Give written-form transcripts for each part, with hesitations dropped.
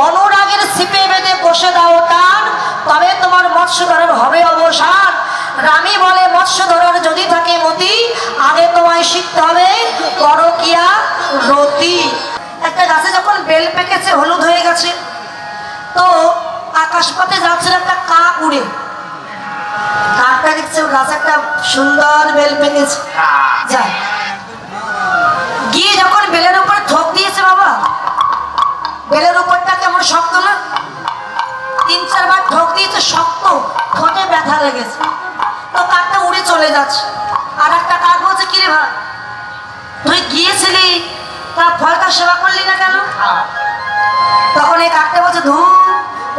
অনুরাগের ছিপে বেঁধে বসে দাও টান, তবে তোমার মৎস্য ধরার হবে অবসান। রানী বলে মৎস্য ধরার যদি থাকে মতি, আগে তোমায় শিখতে হবে পরকীয়া রতি। একটা গাছে যখন বেল পেকেছে, হলুদ হয়ে গেছে, তো আকাশপথে যাচ্ছিল একটা কাক উড়ে। কাকটা দেখছে গাছে একটা সুন্দর বেল পেকেছে, যায় গিয়ে যখন বেলের উপর ঠোক দিয়েছে, বাবা বেলের উপরটা কেমন শক্ত না, 3-4 বার ঠোক দিয়েছে, শক্ত, ঠোঁটে ব্যথা লেগেছে। তো কাকটা উড়ে চলে যাচ্ছে। আর একটা কাক বলছে, কিরে ভাই তুই গিয়েছিলি, তার ফলটা সেবা করলি না কেন? তখন এই কাকটা বলছে, ধুর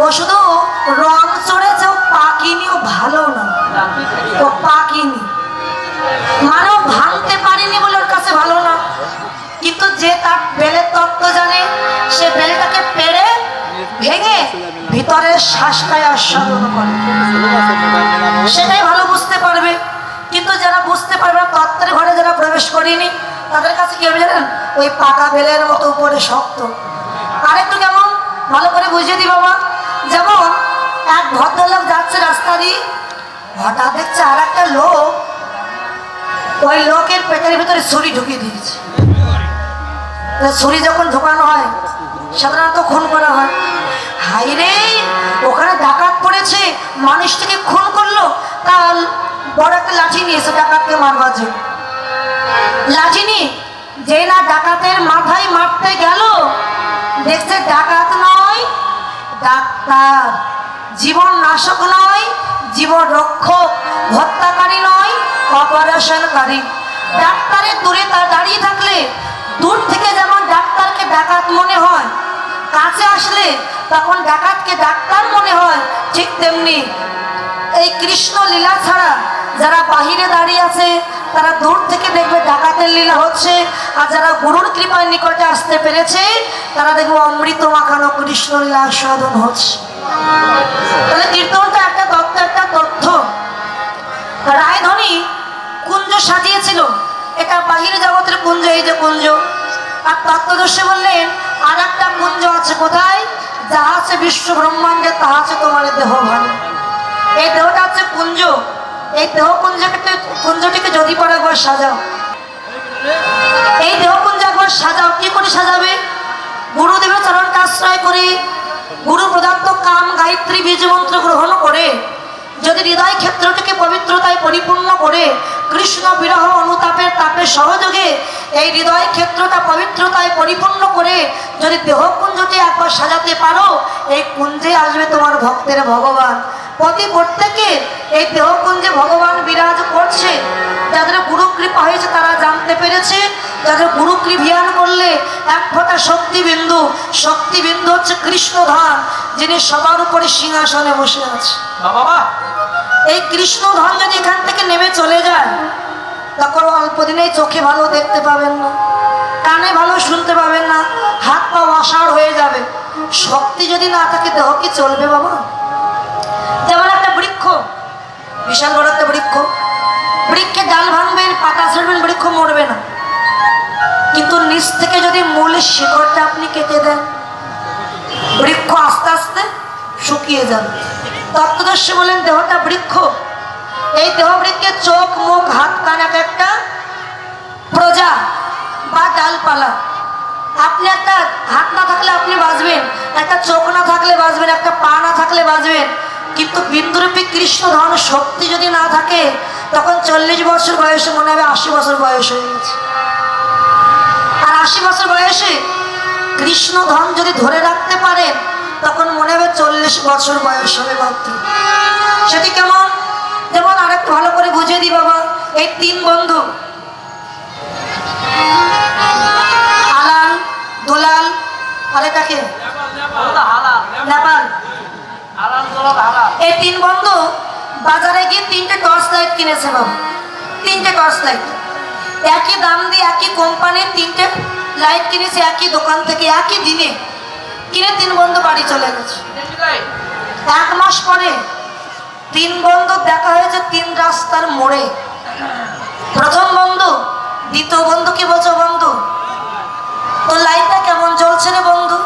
ও শুধু রং চড়েছে, ও পাকিনি, ও ভালো না, ও পাকিনি, মানে ও ভাঙতে পারিনি বলে ওর কাছে ভালো না। কিন্তু যে তার বেলের তত্ত্ব জানে, সে বেলটাকে পেড়ে ভেঙে ভিতরের শ্বাসটায় আস্বাদন করে, সেটাই ভালো বুঝতে পারবে। কিন্তু যারা বুঝতে পারবে না, তত্ত্বের ঘরে যারা প্রবেশ করেনি, তাদের কাছে কি হবে জানেন? ওই পাকা বেলের মতো উপরে শক্ত। আরেকটু কেমন ভালো করে বুঝিয়ে দি বাবা। যেমন এক ভদ্রলোক যাচ্ছে রাস্তা দিয়ে, হঠাৎ দেখছে আর একটা লোক ওই লোকের পেটের ভিতরে ছুরি ঢুকিয়ে দিয়েছে। ছুরি যখন ঢোকানো হয়, সাধারণত খুন করা হয়। হাই রে, ওখানে ডাকাত পড়েছে, মানুষটিকে খুন করলো, তার বড় একটা লাঠি নিয়েছে ডাকাতকে মারবার জন্য। লাঠি নিয়ে যে না ডাকাতের মাথায় মারতে গেল, দেখছে ডাকাত নয়, ডাক্তার, জীবন নাশক নয়, জীবন রক্ষক, হত্যাকারী নয়, অপারেশনকারী। ডাক্তারের দূরে তার দাঁড়িয়ে থাকলে দূর থেকে যেমন ডাক্তারকে ডাকাত মনে হয়, কাছে আসলে তখন ডাকাতকে ডাক্তার মনে হয়, ঠিক তেমনি এই কৃষ্ণ লীলা ছাড়া যারা বাহিরে দাঁড়িয়ে আছে, তারা দূর থেকে দেখবে ডাকাতের লীলা হচ্ছে। আর যারা গুরুর কৃপার নিকটে আসতে পেরেছে, তারা দেখবে অমৃত মাখানো কৃষ্ণ লীলা আস্বাদন হচ্ছে। তাহলে কীর্তনটা একটা তত্ত্ব, একটা তথ্য। রায়ধনী কুঞ্জ সাজিয়েছিল, এটা বাহিরে জগতের কুঞ্জ, এই যে কুঞ্জ। আর তত্ত্বদর্শী বললেন আর একটা কুঞ্জ আছে, কোথায়? যাহা আছে বিশ্ব ব্রহ্মাণ্ডে, তাহা আছে তোমার দেহ ভান। এই দেহটা হচ্ছে কুঞ্জ। এই দেহ কুঞ্জটিকে যদি পরে একবার সাজাও, এই দেহ কুঞ্জ একবার সাজাও, কি করে সাজাবে? গুরুদেবের চরণকে আশ্রয় করে, গুরু প্রদত্ত কাম গায়ত্রী বীজ মন্ত্র গ্রহণ করে, যদি হৃদয় ক্ষেত্রটিকে পবিত্রতায় পরিপূর্ণ করে, কৃষ্ণ বিরহ অনুতাপের তাপের সহযোগে এই হৃদয় ক্ষেত্রটা পবিত্রতায় পরিপূর্ণ করে যদি দেহকুঞ্জটি একবার সাজাতে পারো, এই কুঞ্জে আসবে তোমার ভক্তের ভগবান। প্রতি প্রত্যেকে এই দেহকুঞ্জে ভগবান বিরাজ করছে। যাদের গুরু কৃপা হয়েছে তারা জানতে পেরেছে, যাদের গুরু কৃপা করলে এক ফোঁটা শক্তিবিন্দু, শক্তিবিন্দু হচ্ছে কৃষ্ণধন, যিনি সবার উপরে সিংহাসনে বসে আছে। এই কৃষ্ণধন যদি এখান থেকে নেমে চলে যায়, তখন অল্প দিনেই চোখে ভালো দেখতে পাবেন না, কানে ভালো শুনতে পাবেন না, হাত পা অসাড় হয়ে যাবে। শক্তি যদি না থাকে, দেহ কি চলবে বাবা? যেমন একটা বৃক্ষ, বিশাল বড় একটা বৃক্ষ, বৃক্ষে ডাল ভাঙবেন, পাতা ছেড়বেন, বৃক্ষ মরবে না। কিন্তু নিচ থেকে যদি মূলের শিকড়টা আপনি কেটে দেন, বৃক্ষ আস্তে আস্তে শুকিয়ে যাবে। তত্ত্বদর্শী বলেন দেহটা বৃক্ষ, এই দেহ বৃক্ষের চোখ, মুখ, হাত, কান এক একটা প্রজা বা ডালপালা। আপনি একটা হাত না থাকলে আপনি বাঁচবেন, একটা চোখ না থাকলে বাঁচবেন, একটা পা না থাকলে বাঁচবেন। কিন্তু বিন্দুরূপী কৃষ্ণধন শক্তি যদি না থাকে, তখন 40 বছর বয়সে মনে হবে 80 বছর বয়স হয়ে গেছে। আর 80 বছর বয়সে কৃষ্ণধন যদি ধরে রাখতে পারেন, তখন মনে হবে 40 বছর বয়স হবে ভক্তি। সেটি কেমন? যেমন আরেকটু ভালো করে বুঝিয়ে দিই বাবা। এই 3 বন্ধু, আলাল, দুলাল, আরেকটাকে নেপাল, এই 3 বন্ধু বাজারে গিয়ে 3টে টর্চ লাইট কিনেছে বাবা। 3টে টর্চ লাইট, একই দাম দিয়ে, একই কোম্পানির 3টে লাইট কিনেছে, একই দোকান থেকে, একই দিনে কিনে 3 বন্ধু বাড়ি চলে গেছে। 1 মাস পরে 3 বন্ধু দেখা হয়েছে 3 রাস্তার মোড়ে। প্রথম বন্ধু দ্বিতীয় বন্ধুকে বলছো, বন্ধু তোর লাইটটা কেমন জ্বলছে রে বন্ধু?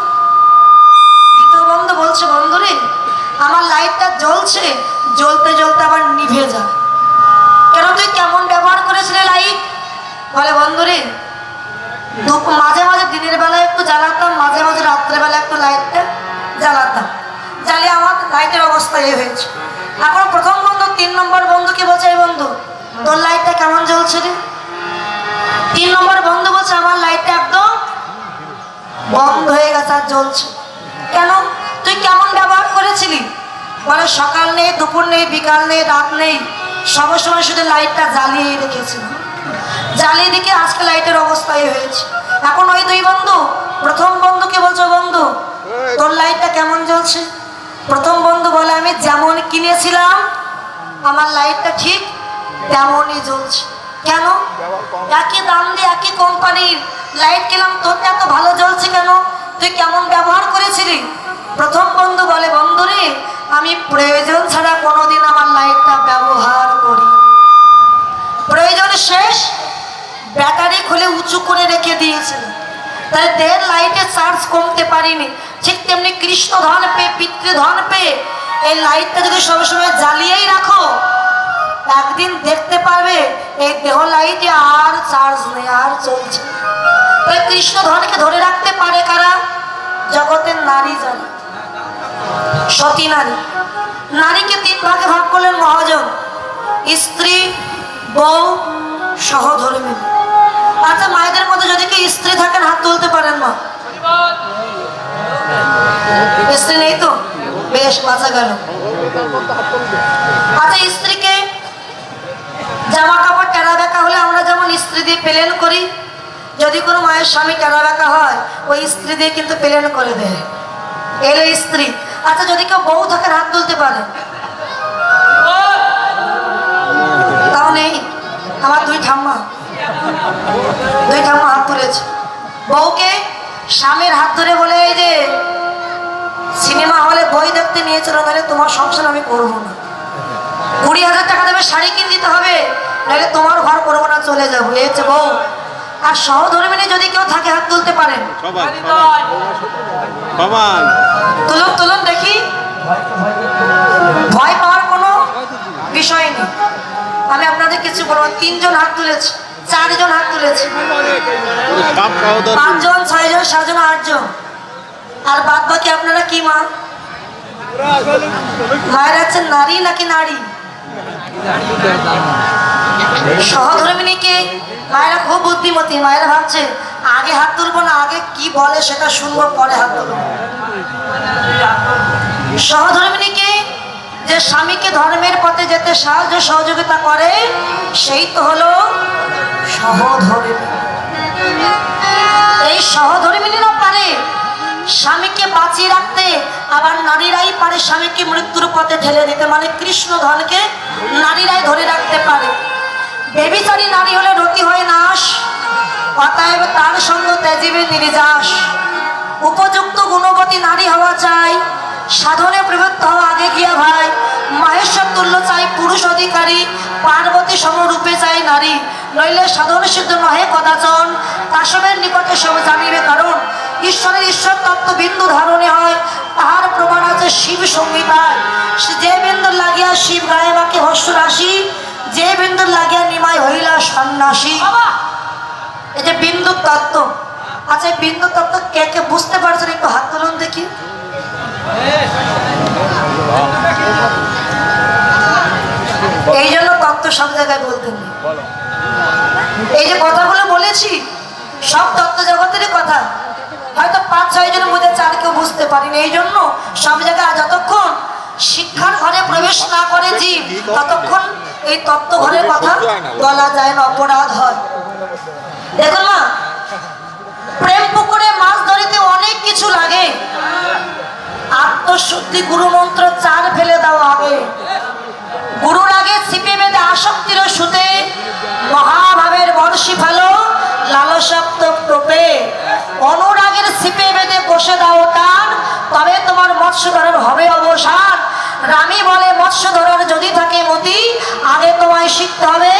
অবস্থা এই হয়েছে। এখন প্রথম বন্ধু 3 নম্বর বন্ধুকে বলছে, এই বন্ধু তোর লাইটটা কেমন জ্বলছে রে? 3 নম্বর বন্ধু বলছে, আমার লাইটটা একদম বন্ধ হয়ে গেছে, আর জ্বলছে কেন? তুই কেমন ব্যবহার করেছিলি? বলে সকাল নেই, দুপুর নেই, বিকাল নেই, রাত নেই, সবসময় শুধু লাইটটা জ্বালিয়ে রেখেছিল। জ্বালিয়ে দিকে আজকে লাইটের অবস্থা এই হয়েছে। এখন ওই 2 বন্ধু প্রথম বন্ধুকে বলছো, বন্ধু তোর লাইটটা কেমন জ্বলছে? প্রথম বন্ধু বলে, আমি যেমন কিনেছিলাম আমার লাইটটা ঠিক তেমনই জ্বলছে। কেন? একই দাম দিয়ে একই কোম্পানির লাইট কিনলাম, তোর এত ভালো জ্বলছে কেন? তুই কেমন ব্যবহার করেছিলি? প্রথম বন্ধু বলে, বন্ধু রে, আমি প্রয়োজন ছাড়া কোনোদিন আমার লাইটটা ব্যবহার করি। প্রয়োজন শেষ ব্যাটারি খুলে উঁচু করে রেখে দিয়েছিল, তাই দেড় লাইটে চার্জ কমতে পারিনি। ঠিক তেমনি কৃষ্ণ ধন পেয়ে, পিতৃধন পেয়ে এই লাইটটা যদি সবসময় জ্বালিয়েই রাখো, একদিন দেখতে পারবে এই দেহ লাইটে আর চার্জ নেই, আর চলছে। তাই কৃষ্ণ ধনকে ধরে রাখতে পারে কারা? জগতের নারী জানে। সতী নারী, নারীকে 3 ভাগে ভাগ করলেন মহাজন, স্ত্রী, বউ, সহধর্মী। আচ্ছা, মায়েদের মধ্যে যদি কেউ স্ত্রী থাকেন হাত তুলতে পারেন মা? স্ত্রী নেই তো? বেশ, বাঁচা গেল। আচ্ছা, স্ত্রীকে জামা কাপড় টেরা বেঁকা হলে আমরা যেমন স্ত্রী দিয়ে প্লেন করি, যদি কোনো মায়ের স্বামী টেরা বেঁকা হয় ওই স্ত্রী দিয়ে কিন্তু প্লেন করে দেয়, এলে স্ত্রী। আচ্ছা, যদি কেউ বউ থাকে হাত তুলতে পারে? তাও নেই। আমার 2 ঠাম্মা হাত তুলেছে। বউকে স্বামীর হাত ধরে বলে, এই যে সিনেমা হলে বই দেখতে নিয়েছিল, নাহলে তোমার সংসার আমি করবো না। 20,000 টাকা দেবে, শাড়ি কিনে দিতে হবে, নাহলে তোমার ঘর করবো না, চলে যাবো। এই হচ্ছে বউ। আর সহধর্মিণী যদি কেউ থাকে হাত তুলতে পারেন? তুলুন তুলুন দেখি। ভয় পাওয়ার কোনো বিষয় নেই। আমি আপনাদের কিছু বলবো। 3 জন হাত তুলেছে, 4 জন হাত তুলেছে, 5 জন, 6 জন, 7 জন, 8 জন। আর বাদ বাকি আপনারা কি মা? মায়ের আছে নারী নাকি নারী? সহধর্মিণীকে মায়েরা খুব বুদ্ধিমতী। মায়েরা ভাবছে আগে হাত তুলবো না, আগে কি বলে সেটা শুনবো, পরে হাত তুলবো। সহধর্মিণীকে যে স্বামীকে ধর্মের পথে যেতে সাহায্য সহযোগিতা করে, সেই তো হলো সহধর্মিণী। এই সহধর্মিণীরা পারে স্বামীকে বাঁচিয়ে রাখতে, আবার নারীরাই পারে স্বামীকে মৃত্যুর পথে ঠেলে দিতে। মানে কৃষ্ণ ধনকে নারীরাই ধরে রাখতে পারে। বেবিচারী নারী হলে রতি হয় নাশ, অতএব তার সঙ্গ ত্যাজিবে নির্যাস। উপযুক্ত গুণবতী নারী হওয়া চাই, সাধনে প্রবৃত্ত হওয়া আগে গিয়া ভাই। মাহেশ্বর তুল্য চাই পুরুষ অধিকারী, পার্বতী সমরূপে চাই নারী। নইলে সাধন সিদ্ধ নহে কদাচন, কাশ্যপের নিকটে সব জানিবে কারণ। ঈশ্বরের ঈশ্বর তত্ত্ব বিন্দু ধারণে হয়, তাহার প্রমাণ আছে শিব সংহিতায়। যে বিন্দুর লাগিয়া শিব গায়ে বাকে হস্য রাশি, যে বিন্দুর লাগিয়া নিমাই হইলা সন্ন্যাসী। এই যে বিন্দুর তত্ত্ব। আচ্ছা, এই বিন্দু তত্ত্ব কে কে বুঝতে পারছেন একটু হাত তুলুন দেখি। এই জন্য তত্ত্ব সব জায়গায় বলতেন। এই যে কথাগুলো বলেছি সব তত্ত্ব জগতেরই কথা, হয়তো 5-6 জন বুঝে, 4 কেউ বুঝতে পারিনি। এই জন্য সব জায়গায় যতক্ষণ শিক্ষার ঘরে প্রবেশ না করে জীব, ততক্ষণ এই তত্ত্ব ঘরের কথা বলা যায় না, অপরাধ হয়। দেখুন মা, প্রেম পুকুরে মাছ ধরিতে অনেক কিছু লাগে। আত্মশুদ্ধি গুরু মন্ত্র 4 ফেলে দাও আগে। গুরুর আগে ছিপে বেঁধে আসক্তির সুতে, মহাভাবের বর্ষি ফেলো লালসাপ্ত টোপে। অনুরাগের ছিপে বেঁধে বসে দাও টান, তবে তোমার মৎস্য ধরার হবে অবসান। রানী বলে মৎস্য ধরার যদি থাকে মতি, আগে তোমায় শিখতে হবে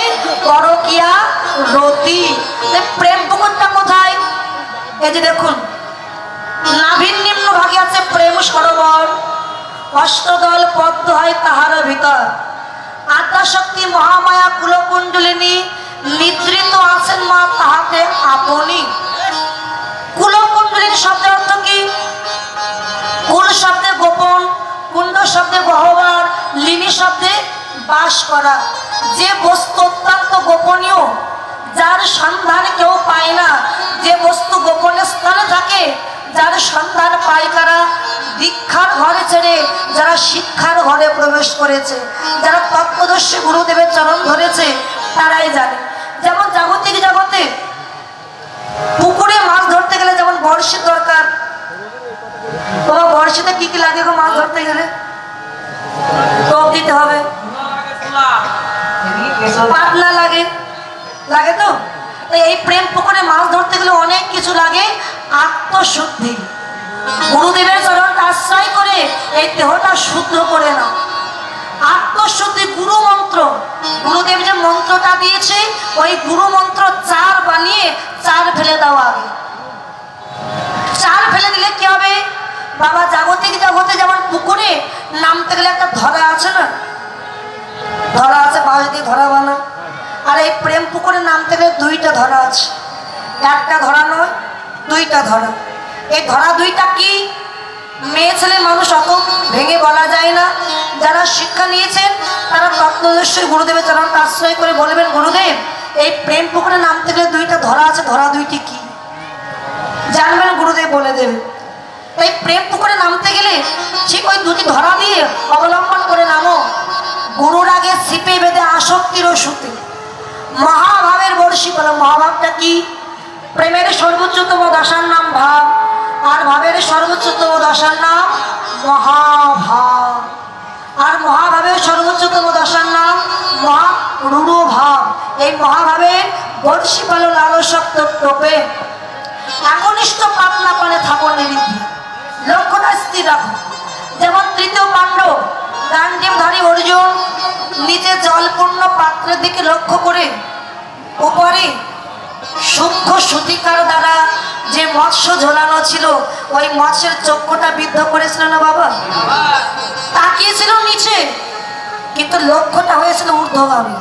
পরকিয়া রতি। প্রেম পুকুরটা কোথায়? এই যে দেখুন, নাভির নিম্ন ভাগে আছে প্রেম সরোবর, অষ্টদল পদ্ম হয় তাহার ভিতর। আদ্যাশক্তি মহামায়া কুলকুণ্ডলিনী, নিদ্রিত আছেন মা তাহাতে আপনি। কুলকুণ্ডলিনী শব্দের অর্থ কি? কুল শব্দে গোপন, কুণ্ড শব্দে গহ্বর, লিনি শব্দে বাস করা, যে বস্তু অত্যন্ত গোপনীয়, যার সন্ধান কেউ পায় না, যে বস্তু গোপনীয় স্থানে থাকে, যার সন্ধান পায় কারা? দীক্ষার ঘরে ছেড়ে যারা শিক্ষার ঘরে প্রবেশ করেছে, যারা তত্ত্বদর্শী গুরুদেবের চরণ ধরেছে, তারাই জানে। যেমন জাগতিক জগতে পুকুরে মাছ ধরতে গেলে যেমন বড়শির দরকার, তোমার বড়শিতে কি কি লাগে গো মাছ ধরতে গেলে? টোপ দিতে হবে, পাতলা লাগে, লাগে তো। এই প্রেম পুকুরে মাছ ধরতে গেলে অনেক কিছু লাগে। আত্মশুদ্ধি, গুরুদেবের চরণ আশ্রয় করে এই দেহটা শুদ্ধ করে নাও। আত্মশুদ্ধি, গুরু মন্ত্র, গুরুদেব যে মন্ত্রটা দিয়েছে ওই গুরু মন্ত্র চার বানিয়ে চার ফেলে দাও আগে। চার ফেলে দিলে কি হবে? বাবা জাগতিক জগতে যেমন পুকুরে নামতে গেলে একটা ধরা আছে না, ধরা আছে, বাঁশ দিয়ে ধরা বানা। আর এই প্রেম পুকুরে নামতে গেলে দুইটা ধরা আছে, একটা ধরা নয়, দুইটা ধরা। এই ধরা দুইটা কি? মেয়ে ছেলে মানুষ অত ভেঙে বলা যায় না। যারা শিক্ষা নিয়েছেন তারা তত্ত্বদর্শী গুরুদেবের চরণ আশ্রয় করে বলবেন, গুরুদেব এই প্রেম পুকুরে নামতে গেলে দুইটা ধরা আছে, ধরা দুইটি কি জানবেন? গুরুদেব বলে দেবে। তাই প্রেম পুকুরে নামতে গেলে ঠিক ওই দুটি ধরা দিয়ে অবলম্বন করে নামো। গুরুর আগে ছিপে বেঁধে আসক্তির সুতে মহাভাবের বর্ষি বলো। মহাভাবটা কি? প্রেমের সর্বোচ্চতম দশার নাম ভাব, আর ভাবের সর্বোচ্চতম দশার নাম মহাভাব, আর মহাভাবের সর্বোচ্চতম দশার নাম মহারূঢ় ভাব। এই মহাভাবের বর্ষি বলো লালসক্ত টোপে একনিষ্ঠ পাতনা পানে থাকো নিরিদ্ধি, লক্ষ্যটা স্থির রাখো। যেমন তৃতীয় পাণ্ডব গান্ডীবধারী অর্জুন নিজে জলপূর্ণ পাত্রের দিকে লক্ষ্য করে উপরে সূক্ষ্ম সুতিকার দ্বারা যে মৎস্য ঝোলানো ছিল ওই মৎস্যের চক্ষুটা বিদ্ধ করেছিল না বাবা? তাকিয়েছিল নিচে, কিন্তু লক্ষ্যটা হয়েছিল ঊর্ধ্বগামী।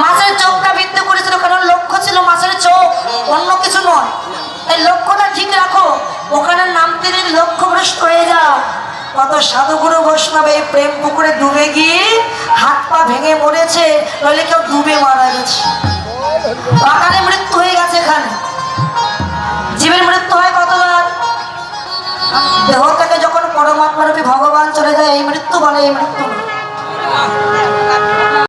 মাছের চোখটা বিদ্ধ করেছিল, কারণ লক্ষ্য ছিল মাছের চোখ, অন্য কিছু নয়। এই লক্ষ্যটা ঠিক রাখো, ওখানে নামতে যদি লক্ষ্যভ্রষ্ট হয়ে যাও। কত সাধুগুরু বৈষ্ণব এই প্রেম পুকুরে ডুবে গিয়ে হাত পা ভেঙে মরেছে, নইলে কেউ ডুবে মারা গেছে, আকারে মৃত্যু হয়ে গেছে। এখানে জীবের মৃত্যু হয় কতবার? দেহ থেকে যখন পরমাত্মা রূপী ভগবান চলে যায়, এই মৃত্যু বলে, এই মৃত্যু